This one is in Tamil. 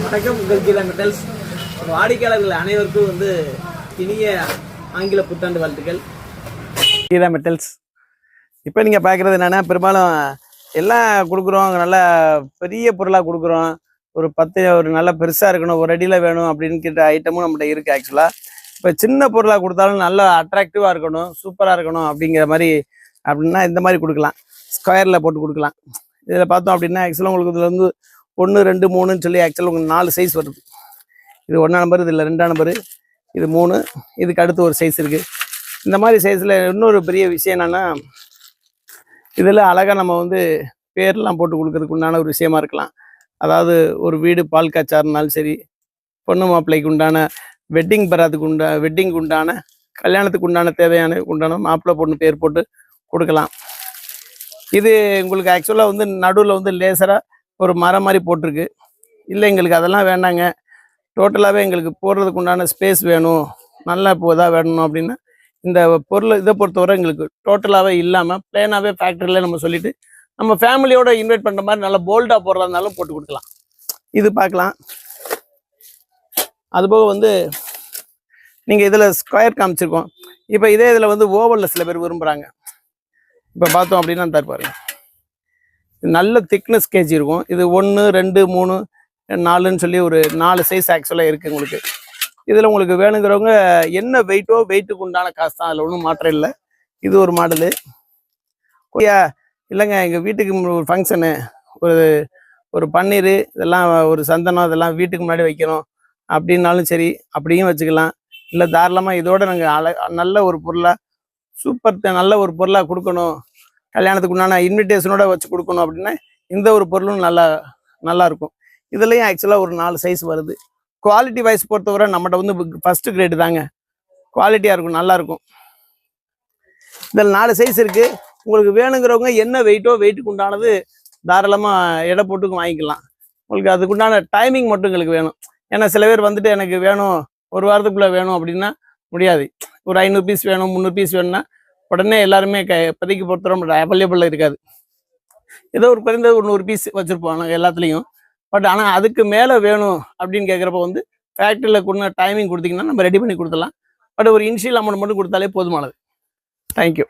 வணக்கம் உங்கள் கீழா மெட்டல்ஸ் வாடிக்கையாளர்கள் அனைவருக்கும் இனிய ஆங்கில புத்தாண்டு வாழ்த்துக்கள். கீழா மெட்டல்ஸ் இப்போ நீங்கள் பார்க்குறது என்னென்னா, பெரும்பாலும் எல்லாம் கொடுக்குறோம், நல்ல பெரிய பொருளாக கொடுக்குறோம். ஒரு 10 ஒரு நல்ல பெருசாக இருக்கணும், ஒரு அடியில் வேணும் அப்படின்னு கேட்ட ஐட்டமும் நம்மகிட்ட இருக்குது. ஆக்சுவலாக இப்போ சின்ன பொருளாக கொடுத்தாலும் நல்லா அட்ராக்டிவாக இருக்கணும், சூப்பராக இருக்கணும் அப்படிங்கிற மாதிரி அப்படின்னா இந்த மாதிரி கொடுக்கலாம். ஸ்கொயரில் போட்டு கொடுக்கலாம். இதில் பார்த்தோம் அப்படின்னா ஆக்சுவலாக உங்களுக்கு இதில் 1 2 3ன்னு சொல்லி ஆக்சுவலாக உங்களுக்கு 4 சைஸ் வருது. இது 1ஆம் நம்பர், இதில் 2ஆம் நம்பரு, இது 3, இதுக்கு அடுத்து ஒரு சைஸ் இருக்குது. இந்த மாதிரி சைஸில் இன்னொரு பெரிய விஷயம் என்னென்னா, இதில் அழகாக நம்ம பேர்லாம் போட்டு கொடுக்கறதுக்கு உண்டான ஒரு விஷயமா இருக்கலாம். அதாவது ஒரு வீடு பால் காய்ச்சா இருந்தாலும் சரி, பொண்ணு மாப்பிள்ளைக்கு உண்டான வெட்டிங்க்கு உண்டான கல்யாணத்துக்கு உண்டான தேவையான உண்டான மாப்பிள்ளை பொண்ணு பேர் போட்டு கொடுக்கலாம். இது உங்களுக்கு ஆக்சுவலாக நடுவில் லேசராக ஒரு மரம் மாதிரி போட்டிருக்கு. இல்லை எங்களுக்கு அதெல்லாம் வேண்டாங்க, டோட்டலாகவே எங்களுக்கு போடுறதுக்கு உண்டான ஸ்பேஸ் வேணும், நல்லா இதாக வேணும் அப்படின்னா இந்த பொருள் இதை பொறுத்தவரை எங்களுக்கு டோட்டலாகவே இல்லாமல் பிளேனாகவே ஃபேக்ட்ரியில் நம்ம சொல்லிவிட்டு நம்ம ஃபேமிலியோட இன்வைட் பண்ணுற மாதிரி நல்லா போல்டாக போடுறதுனாலும் போட்டு கொடுக்கலாம். இது பார்க்கலாம். அதுபோக நீங்கள் இதில் ஸ்கொயர் காமிச்சிருக்கோம். இப்போ இதே இதில் ஓவலில் சில பேர் விரும்புகிறாங்க. இப்போ பார்த்தோம் அப்படின்னா தருப்பாருங்க, நல்ல திக்னஸ் கேஜ் இருக்கும். இது 1 2 3 4ன்னு சொல்லி ஒரு 4 சைஸ் ஆக்சுவலாக இருக்குது உங்களுக்கு. இதில் உங்களுக்கு வேணுங்கிறவங்க என்ன வெயிட்டுக்கு உண்டான காசு தான், அதில் ஒன்றும் மாற்றம் இல்லை. இது ஒரு மாடலு. இல்லைங்க எங்கள் வீட்டுக்கு ஒரு ஃபங்க்ஷனு, ஒரு பன்னீர், இதெல்லாம் ஒரு சந்தனம், இதெல்லாம் வீட்டுக்கு முன்னாடி வைக்கணும் அப்படின்னாலும் சரி, அப்படியும் வச்சுக்கலாம். இல்லை தாராளமாக இதோட நாங்கள் நல்ல ஒரு பொருளாக நல்ல ஒரு பொருளாக கொடுக்கணும், கல்யாணத்துக்கு உண்டான இன்விடேஷனோட வச்சு கொடுக்கணும் அப்படின்னா இந்த ஒரு பொருளும் நல்லா இருக்கும். இதுலேயும் ஆக்சுவலாக ஒரு 4 சைஸ் வருது. குவாலிட்டி வைஸ் பொறுத்தவரை நம்மகிட்ட ஃபஸ்ட்டு கிரேடு தாங்க, குவாலிட்டியாக இருக்கும், நல்லாயிருக்கும். இதில் 4 சைஸ் இருக்குது. உங்களுக்கு வேணுங்கிறவங்க என்ன வெயிட்டுக்கு உண்டானது தாராளமாக எடை போட்டுக்கு வாங்கிக்கலாம். உங்களுக்கு அதுக்குண்டான டைமிங் மட்டும் எங்களுக்கு வேணும். ஏன்னா சில பேர் எனக்கு வேணும், ஒரு வாரத்துக்குள்ளே வேணும் அப்படின்னா முடியாது. ஒரு 500 பீஸ் வேணும், 300 பீஸ் வேணும்னா உடனே எல்லாருமே இப்போதைக்கு பொறுத்தவரை அவைலபிளில் இருக்காது. ஏதோ ஒரு குறைந்தது 100 பீஸ் வச்சுருப்போம் நாங்கள் எல்லாத்துலேயும். பட் ஆனால் அதுக்கு மேலே வேணும் அப்படின்னு கேட்குறப்ப ஃபேக்ட்ரியில் கொடுத்த டைமிங் கொடுத்தீங்கன்னா நம்ம ரெடி பண்ணி கொடுத்துடலாம். பட் ஒரு இனிஷியல் அமௌண்ட் மட்டும் கொடுத்தாலே போதுமானது. தேங்க்யூ.